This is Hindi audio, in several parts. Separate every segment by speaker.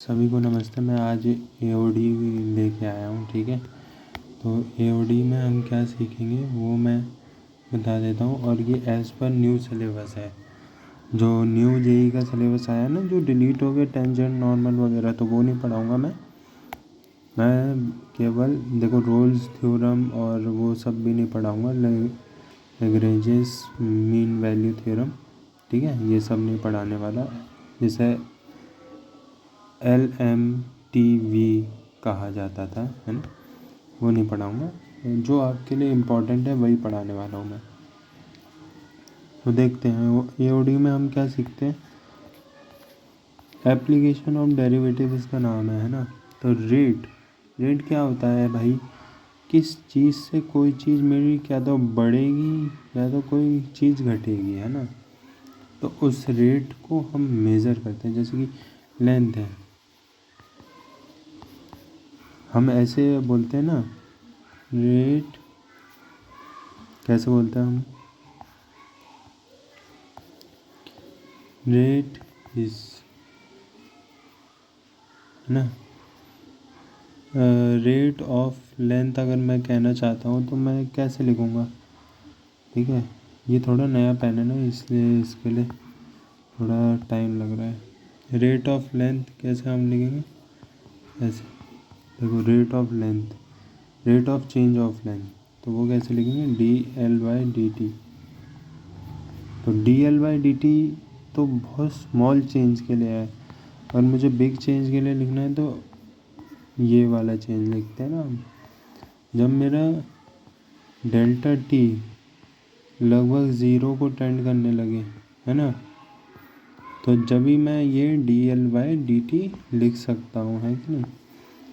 Speaker 1: सभी को नमस्ते। मैं आज एओडी लेके आया हूँ, ठीक है। तो एओडी में हम क्या सीखेंगे वो मैं बता देता हूँ। और ये एज़ पर न्यू सिलेबस है, जो न्यू जेई का सिलेबस आया ना, जो डिलीट हो गया टेंजेंट नॉर्मल वगैरह, तो वो नहीं पढ़ाऊँगा मैं केवल देखो रोल्स थ्योरम और वो सब भी नहीं पढ़ाऊँगा। लैग्रेंजेस मीन वैल्यू थ्योरम, ठीक है, ये सब नहीं पढ़ाने वाला। जैसे LMTV कहा जाता था, है ना, वो नहीं पढ़ाऊँगा। जो आपके लिए इम्पोर्टेंट है वही पढ़ाने वाला हूँ मैं। तो देखते हैं एओडी में हम क्या सीखते हैं। एप्लीकेशन ऑफ डेरिवेटिव इसका नाम है ना। तो रेट क्या होता है भाई, किस चीज़ से कोई चीज़ मेरी क्या तो बढ़ेगी या तो कोई चीज़ घटेगी, है ना। तो उस रेट को हम मेज़र करते हैं। जैसे कि लेंथ है, हम ऐसे बोलते हैं ना, रेट कैसे बोलते हैं हम, रेट इज, है ना, रेट ऑफ लेंथ अगर मैं कहना चाहता हूँ तो मैं कैसे लिखूँगा, ठीक है। ये थोड़ा नया पेन है ना, इसलिए इसके लिए थोड़ा टाइम लग रहा है। रेट ऑफ लेंथ कैसे हम लिखेंगे, ऐसे देखो, rate of length, rate of change of length, तो वो कैसे लिखेंगे, DL/dt। तो DL/dt तो बहुत स्मॉल चेंज के लिए है, और मुझे बिग चेंज के लिए लिखना है तो ये वाला चेंज लिखते हैं ना हम। जब मेरा डेल्टा टी लगभग ज़ीरो को टेंड करने लगे, है ना, तो जब भी मैं ये DL/dt लिख सकता हूँ, है कि नहीं।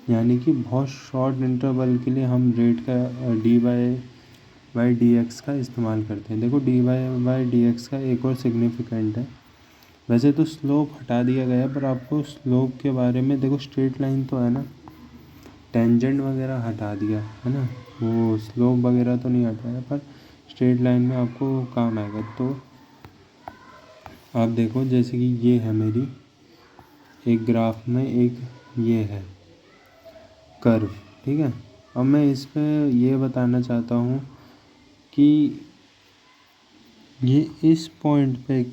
Speaker 1: यानी कि बहुत शॉर्ट इंटरवल के लिए हम रेट का dy/dx का इस्तेमाल करते हैं। देखो dy/dx का एक और सिग्निफिकेंट है। वैसे तो स्लोप हटा दिया गया है, पर आपको स्लोप के बारे में देखो, स्ट्रेट लाइन तो है ना, टेंजेंट वगैरह हटा दिया है ना, वो स्लोप वगैरह तो नहीं हटाया, पर स्ट्रेट लाइन में आपको काम आएगा। तो आप देखो, जैसे कि ये है मेरी एक ग्राफ में एक ये है कर्व, ठीक है। अब मैं इस पे ये बताना चाहता हूँ कि ये इस पॉइंट पे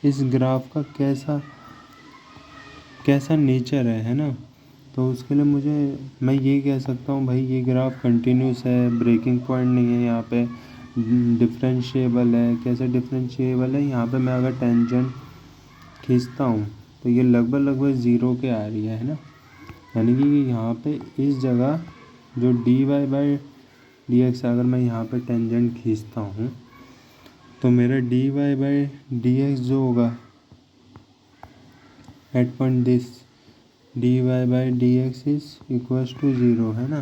Speaker 1: इस ग्राफ का कैसा नेचर है ना। तो उसके लिए मैं ये कह सकता हूँ भाई, ये ग्राफ कंटिन्यूस है, ब्रेकिंग पॉइंट नहीं है यहाँ पे, डिफरेंशिएबल है। कैसे डिफरेंशिएबल है, यहाँ पे मैं अगर टेंजेंट खींचता हूँ तो ये लगभग ज़ीरो के आ रही है ना। यानी कि यहाँ पे इस जगह जो dy/dx, अगर मैं यहाँ पे टेंजेंट खींचता हूँ तो मेरा dy/dx जो होगा at point this, dy/dx is equals to zero, है ना।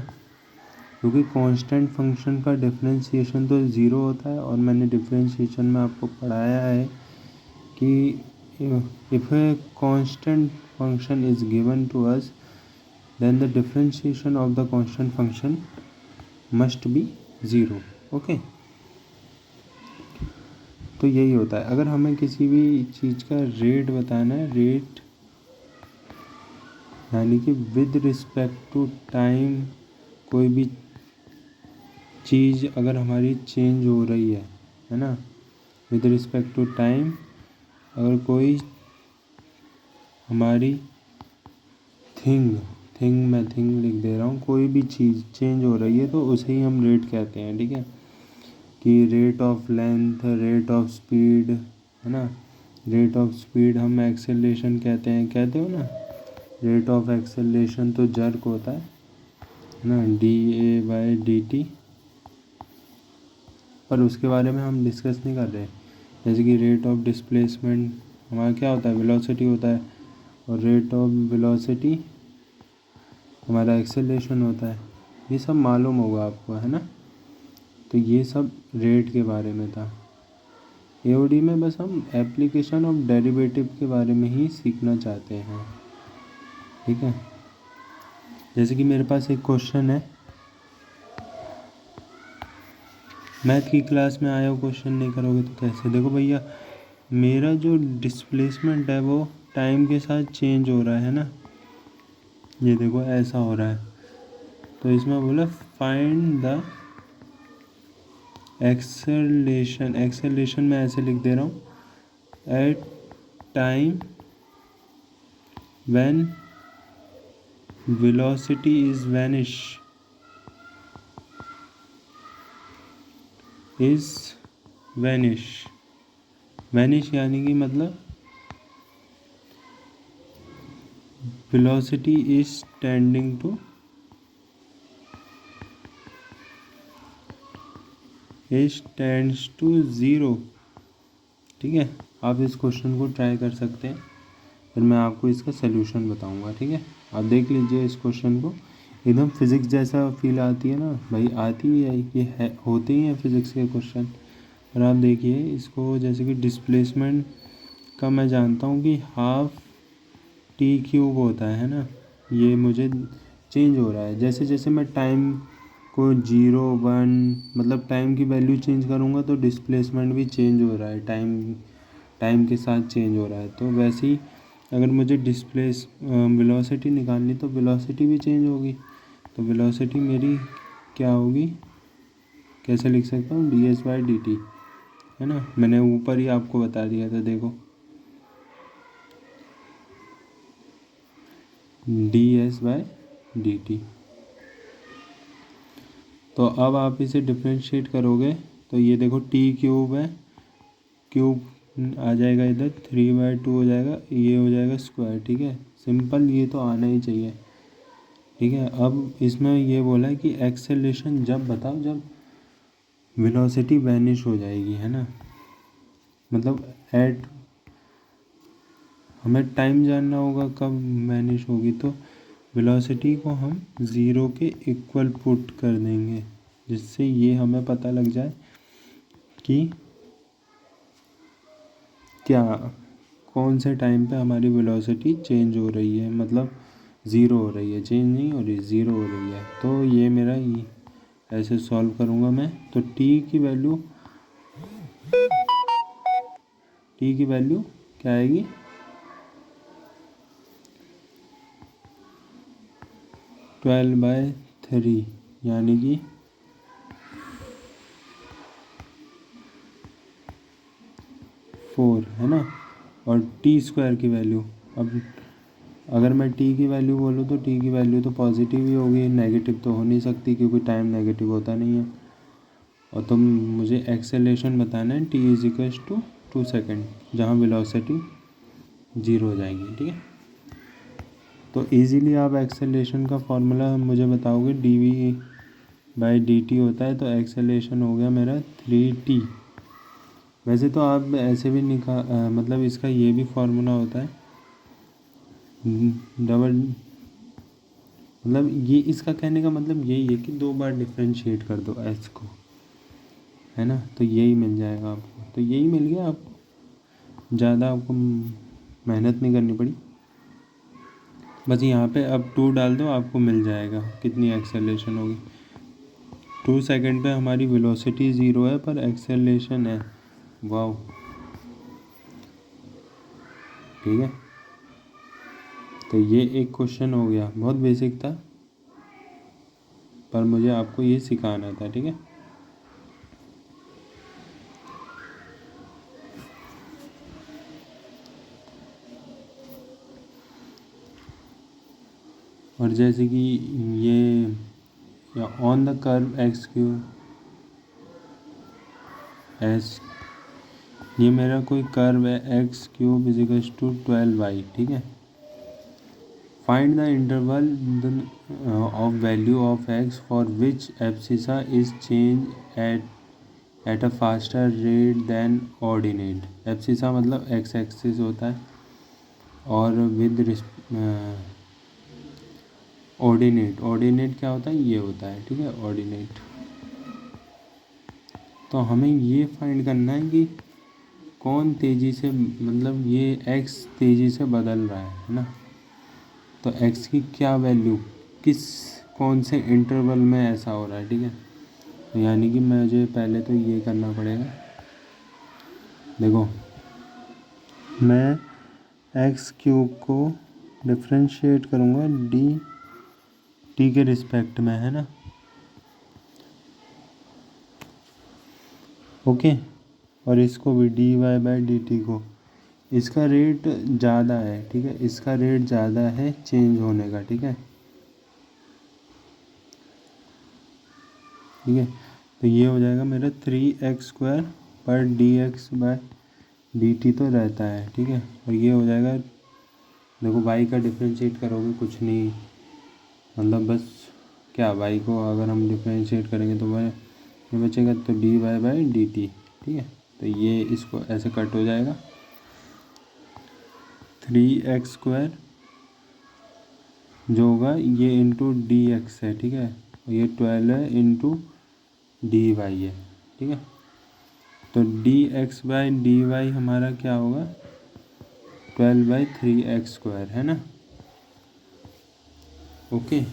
Speaker 1: क्योंकि कांस्टेंट फंक्शन का डिफरेंशिएशन तो ज़ीरो होता है, और मैंने डिफरेंशिएशन में आपको पढ़ाया है कि if a constant function is given to us, then the differentiation of the constant function must be zero, okay. तो यही होता है, अगर हमें किसी भी चीज़ का रेट बताना है, रेट यानी कि विद रिस्पेक्ट टू टाइम कोई भी चीज़ अगर हमारी चेंज हो रही है ना, विद रिस्पेक्ट टू टाइम, अगर कोई हमारी थिंग लिख दे रहा हूँ, कोई भी चीज़ चेंज हो रही है तो उसे ही हम रेट कहते हैं, ठीक है। कि rate of length, rate of speed, है ना, रेट ऑफ स्पीड हम एक्सेलरेशन कहते हो ना। रेट ऑफ एक्सेलरेशन तो जर्क होता है ना, DA/dt, पर उसके बारे में हम डिस्कस नहीं कर रहे। जैसे कि रेट ऑफ डिस्प्लेसमेंट हमारा क्या होता है, वेलोसिटी होता है, और रेट ऑफ वेलोसिटी हमारा एक्सेलरेशन होता है। ये सब मालूम होगा आपको, है ना। तो ये सब रेट के बारे में था। एओडी में बस हम एप्लीकेशन ऑफ डेरिवेटिव के बारे में ही सीखना चाहते हैं, ठीक है। जैसे कि मेरे पास एक क्वेश्चन है, मैथ की क्लास में आया हो, क्वेश्चन नहीं करोगे तो कैसे। देखो भैया, मेरा जो डिस्प्लेसमेंट है वो टाइम के साथ चेंज हो रहा है ना। ये देखो ऐसा हो रहा है। तो इसमें बोला फाइंड द एक्सेलरेशन। एक्सेलरेशन मैं ऐसे लिख दे रहा हूँ, at time when velocity is vanish यानी कि मतलब velocity is tending to tends to zero. ठीक है, आप इस क्वेश्चन को ट्राई कर सकते हैं, फिर मैं आपको इसका सलूशन बताऊंगा। ठीक है, आप देख लीजिए इस क्वेश्चन को, एकदम फिज़िक्स जैसा फील आती है ना भाई, आती ही है, ये है, होते ही हैं फिज़िक्स के क्वेश्चन। और आप देखिए इसको, जैसे कि डिस्प्लेसमेंट का मैं जानता हूँ कि हाफ टी क्यूब होता है ना, ये मुझे चेंज हो रहा है जैसे जैसे मैं टाइम को 0 1 मतलब टाइम की वैल्यू चेंज करूँगा तो डिस्प्लेसमेंट भी चेंज हो रहा है, टाइम के साथ चेंज हो रहा है। तो वैसे ही अगर मुझे वेलोसिटी निकालनी तो वेलोसिटी भी चेंज होगी। तो वेलोसिटी मेरी क्या होगी, कैसे लिख सकता हूँ, ds/dt, है ना, मैंने ऊपर ही आपको बता दिया था, देखो ds/dt। तो अब आप इसे डिफ्रेंशिएट करोगे तो ये देखो टी क्यूब है, क्यूब आ जाएगा इधर, 3/2 हो जाएगा, ये हो जाएगा स्क्वायर। ठीक है, सिंपल, ये तो आना ही चाहिए। ठीक है, अब इसमें ये बोला है कि एक्सेलरेशन जब बताओ जब वेलोसिटी वैनिश हो जाएगी, है ना, मतलब एट, हमें टाइम जानना होगा कब वैनिश होगी, तो वेलोसिटी को हम ज़ीरो के इक्वल पुट कर देंगे, जिससे ये हमें पता लग जाए कि क्या, कौन से टाइम पे हमारी वेलोसिटी चेंज हो रही है, मतलब ज़ीरो हो रही है, चेंज नहीं हो रही, ज़ीरो हो रही है। तो ये मेरा ये ऐसे सॉल्व करूँगा मैं, तो टी की वैल्यू क्या आएगी, 12/3 यानी कि 4, है ना। और टी स्क्वायर की वैल्यू, अब अगर मैं टी की वैल्यू बोलूँ तो टी की वैल्यू तो पॉजिटिव ही होगी, नेगेटिव तो हो नहीं सकती क्योंकि टाइम नेगेटिव होता नहीं है। और तो मुझे एक्सेलरेशन बताना है, t is equals to 2 second, जहाँ वेलोसिटी 0 हो जाएगी। ठीक है, तो इजीली आप एक्सेलरेशन का फॉर्मूला मुझे बताओगे, dv/dt होता है, तो एक्सेलरेशन हो गया मेरा 3t। वैसे तो आप ऐसे भी मतलब इसका ये भी फार्मूला होता है, डबल, मतलब ये इसका कहने का मतलब यही है कि 2 बार डिफ्रेंशिएट कर दो एच को, है ना, तो यही मिल जाएगा आपको। तो यही मिल गया आपको, ज़्यादा आपको मेहनत नहीं करनी पड़ी, बस यहाँ पे अब 2 डाल दो, आपको मिल जाएगा कितनी एक्सेलरेशन होगी। 2 सेकेंड पे हमारी वेलोसिटी 0 है पर एक्सेलरेशन है, वाह। ठीक है, तो ये एक क्वेश्चन हो गया, बहुत बेसिक था पर मुझे आपको ये सिखाना था। ठीक है, और जैसे कि ये on the curve x Q S, ये मेरा कोई कर्व है, x cube equals to 12y। ठीक है, find the interval of value of x for which abscissa is change at a faster rate than ordinate. Abscissa मतलब एक्स एक्सिस होता है, और विद ऑर्डिनेट क्या होता है, ये होता है। ठीक है, ऑर्डिनेट। तो हमें ये फाइंड करना है कि कौन तेज़ी से, मतलब ये एक्स तेज़ी से बदल रहा है ना, तो एक्स की क्या वैल्यू, कौन से इंटरवल में ऐसा हो रहा है। ठीक है, तो यानी कि मुझे पहले तो ये करना पड़ेगा, देखो मैं एक्स क्यूब को डिफ्रेंशिएट करूँगा डी टी के रिस्पेक्ट में, है ना। ओके, और इसको भी d y by d t को, इसका रेट ज़्यादा है, ठीक है, इसका रेट ज़्यादा है चेंज होने का, ठीक है। ठीक है, तो ये हो जाएगा मेरा 3x² पर d x by d t तो रहता है, ठीक है। और ये हो जाएगा, देखो y का डिफ्रेंशिएट करोगे कुछ नहीं, मतलब बस क्या y को अगर हम डिफ्रेंशिएट करेंगे तो वह ये बचेगा, तो d y by d t, ठीक है। तो ये इसको ऐसे कट हो जाएगा, 3x² जो होगा ये इंटू डी एक्स है, ठीक है, और ये 12 है इंटू डी वाई है, ठीक है। तो d x by d y हमारा क्या होगा, 12/3x², है ना। ओके,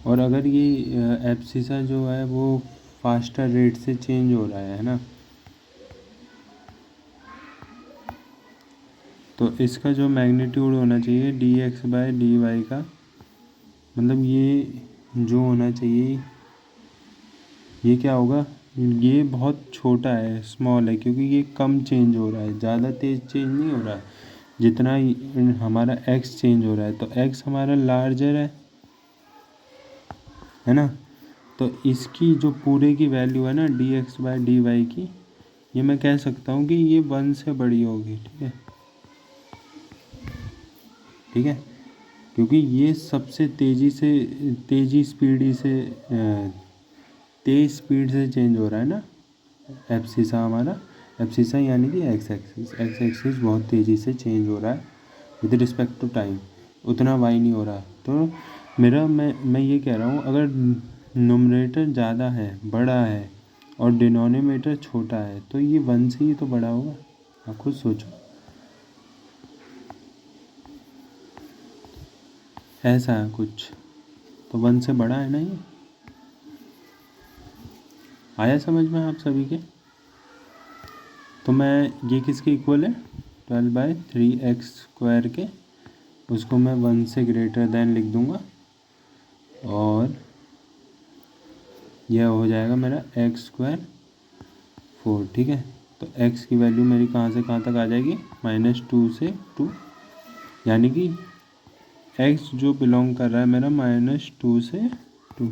Speaker 1: और अगर ये एब्सिसा जो है वो फास्टर रेट से चेंज हो रहा है ना, तो इसका जो मैग्नीट्यूड होना चाहिए d x by d y का, मतलब ये जो होना चाहिए ये क्या होगा, ये बहुत छोटा है, स्मॉल है, क्योंकि ये कम चेंज हो रहा है, ज़्यादा तेज़ चेंज नहीं हो रहा है, जितना हमारा एक्स चेंज हो रहा है, तो एक्स हमारा लार्जर है ना। तो इसकी जो पूरे की वैल्यू है ना d x by d y की, ये मैं कह सकता हूँ कि ये 1 से बड़ी होगी, ठीक है, ठीक है, क्योंकि ये सबसे तेज़ी स्पीड से चेंज हो रहा है ना, एब्सिसा हमारा, एब्सिसा यानी कि एक्स एक्सिस बहुत तेज़ी से चेंज हो रहा है विद रिस्पेक्ट टू टाइम, उतना वाई नहीं हो रहा। तो मैं ये कह रहा हूँ, अगर नोमिनेटर ज़्यादा है, बड़ा है, और डिनोमिनेटर छोटा है, तो ये 1 से ही तो बड़ा होगा, आप खुद सोचो, ऐसा है कुछ, तो 1 से बड़ा है ना ये। आया समझ में आप सभी के। तो मैं ये किसके इक्वल है, 12/3x² के, उसको मैं 1 से ग्रेटर देन लिख दूंगा, और यह हो जाएगा मेरा x² 4, ठीक है। तो x की वैल्यू मेरी कहाँ से कहाँ तक आ जाएगी, -2 से 2, यानी कि x जो बिलोंग कर रहा है मेरा -2 से 2।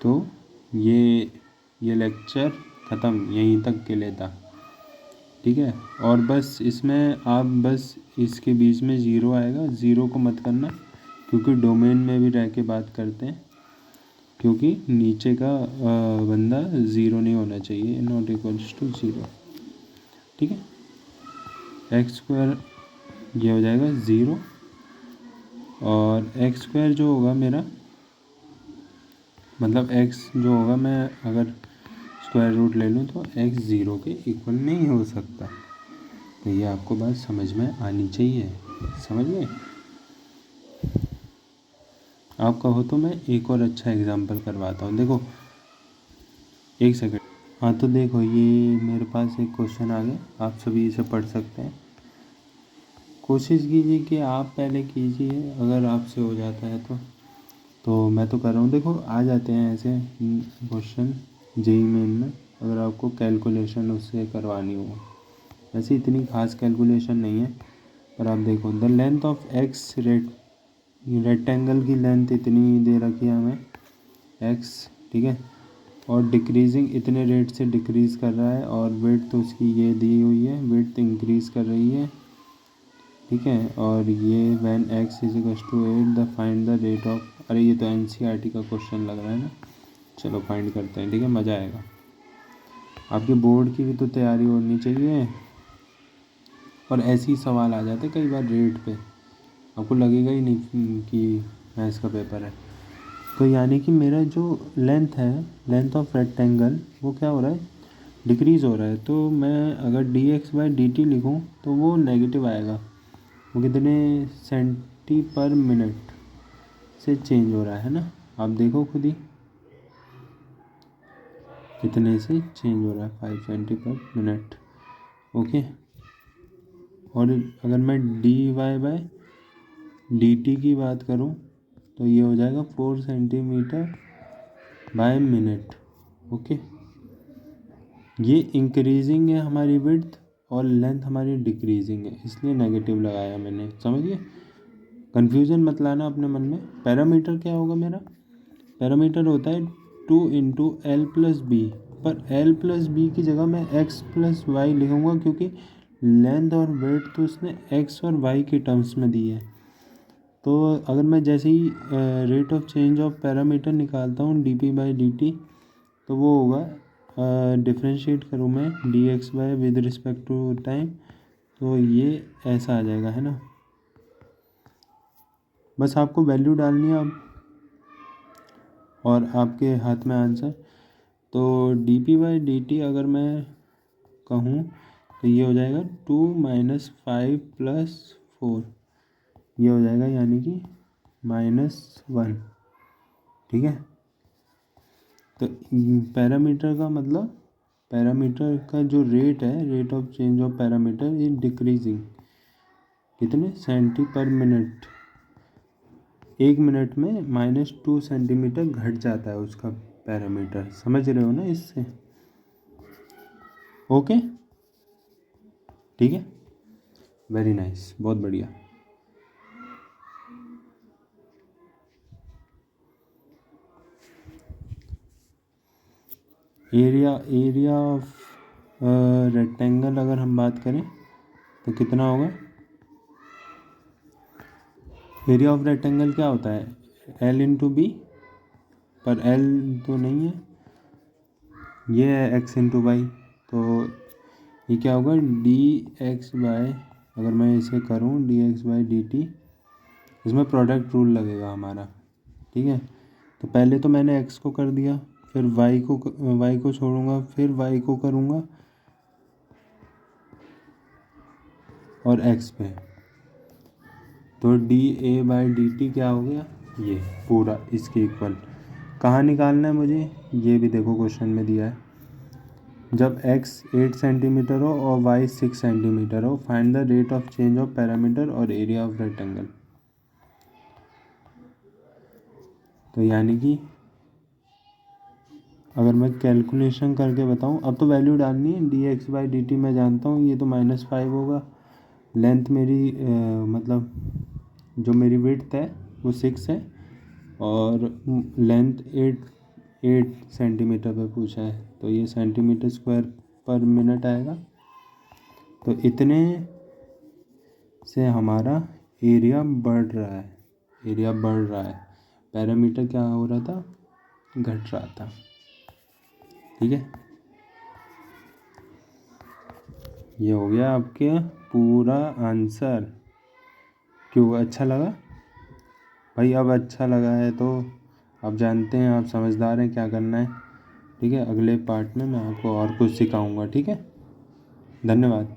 Speaker 1: तो ये लेक्चर ख़त्म, यहीं तक के लिए था, ठीक है। और बस इसमें आप बस इसके बीच में ज़ीरो आएगा, ज़ीरो को मत करना, क्योंकि डोमेन में भी रह के बात करते हैं, क्योंकि नीचे का बंदा ज़ीरो नहीं होना चाहिए, नॉट इक्वल्स टू ज़ीरो, ठीक है। x² ये हो जाएगा 0, और x² जो होगा मेरा, मतलब x जो होगा, मैं अगर स्क्वायर रूट ले लूँ तो x 0 के इक्वल नहीं हो सकता। तो ये आपको बात समझ में आनी चाहिए, समझ में। आप कहो तो मैं एक और अच्छा एग्जांपल करवाता हूँ, देखो एक सेकंड। हाँ, तो देखो ये मेरे पास एक क्वेश्चन आ गया, आप सभी इसे पढ़ सकते हैं। कोशिश कीजिए कि आप पहले कीजिए, अगर आपसे हो जाता है तो मैं तो कर रहा हूँ। देखो आ जाते हैं ऐसे क्वेश्चन जेई मेन में, अगर आपको कैलकुलेशन उससे करवानी हो, वैसे इतनी खास कैलकुलेशन नहीं है, पर आप देखो, the length of x rectangle की लेंथ इतनी दे रखी है हमें एक्स, ठीक है, और डिक्रीजिंग इतने रेट से डिक्रीज़ कर रहा है, और वेट तो उसकी ये दी हुई है, वेट इंक्रीज़ कर रही है, ठीक है। और ये when x is equals to 8 the find the rate of, अरे ये तो एनसीईआरटी का क्वेश्चन लग रहा है ना, चलो फाइंड करते हैं, ठीक है, मज़ा आएगा। आपके बोर्ड की भी तो तैयारी होनी चाहिए, और ऐसे ही सवाल आ जाते कई बार रेट पे, आपको लगेगा ही नहीं कि मैथ्स का पेपर है। तो यानी कि मेरा जो लेंथ है, लेंथ ऑफ रेक्टेंगल, वो क्या हो रहा है, डिक्रीज़ हो रहा है। तो मैं अगर D x by d T लिखूँ तो वो नेगेटिव आएगा, वो कितने सेंटी/मिनट से चेंज हो रहा है ना, आप देखो खुद ही इतने से चेंज हो रहा है 5 सेंटी पर मिनट। ओके, और अगर मैं d y by d t की बात करूँ तो ये हो जाएगा 4 सेंटीमीटर बाय मिनट। ओके, ये इंक्रीजिंग है हमारी विड्थ और लेंथ हमारी डिक्रीजिंग है, इसलिए नेगेटिव लगाया मैंने। समझिए, कन्फ्यूज़न मत लाना अपने मन में। पैरामीटर क्या होगा मेरा? पैरामीटर होता है 2 × L+B, पर L+B की जगह मैं X+Y लिखूँगा, क्योंकि लेंथ और विड्थ तो उसने X और Y के टर्म्स में दी है। तो अगर मैं जैसे ही rate of change of parameter निकालता हूँ dp/dt, तो वो होगा डिफ्रेंशिएट करूँ मैं dx/y with respect to time, तो ये ऐसा आ जाएगा, है ना। बस आपको वैल्यू डालनी है अब, और आपके हाथ में आंसर। तो dp/dt अगर मैं कहूँ तो ये हो जाएगा 2 - 5 + 4, ये हो जाएगा यानी कि -1। ठीक है, तो पैरामीटर का मतलब, पैरामीटर का जो रेट है, rate of change of parameter is decreasing. कितने सेंटी पर मिनट? 1 मिनट में -2 सेंटीमीटर घट जाता है उसका पैरामीटर। समझ रहे हो ना इससे? ओके, ठीक है, वेरी नाइस, बहुत बढ़िया। एरिया ऑफ रेक्टेंगल अगर हम बात करें तो कितना होगा? एरिया ऑफ रेक्टेंगल क्या होता है? L/B, पर L तो नहीं है, ये है X/Y। तो ये क्या होगा? dx/, अगर मैं इसे करूँ dx/dt, इसमें प्रोडक्ट रूल लगेगा हमारा। ठीक है, तो पहले तो मैंने x को कर दिया, फिर y को छोड़ूंगा, फिर y को करूँगा और x पे, तो dA/dt क्या हो गया? ये पूरा इसके इक्वल। कहाँ निकालना है मुझे? ये भी देखो क्वेश्चन में दिया है। जब x 8 सेंटीमीटर हो और y 6 सेंटीमीटर हो, find the rate of change of parameter और एरिया ऑफ रेक्टेंगल। तो यानी कि अगर मैं कैलकुलेशन करके बताऊं, अब तो वैल्यू डालनी है। dx/dt मैं जानता हूँ, ये तो -5 होगा। लेंथ मेरी मतलब जो मेरी विड्थ है वो 6 है, और लेंथ 8 सेंटीमीटर पे पूछा है, तो ये सेंटीमीटर स्क्वायर पर मिनट आएगा। तो इतने से हमारा एरिया बढ़ रहा है, एरिया बढ़ रहा है। पैरामीटर क्या हो रहा था? घट रहा था। ठीक है, ये हो गया आपके पूरा आंसर। क्यों, अच्छा लगा भाई? अब अच्छा लगा है तो आप जानते हैं, आप समझदार हैं क्या करना है। ठीक है, अगले पार्ट में मैं आपको और कुछ सिखाऊंगा। ठीक है, धन्यवाद।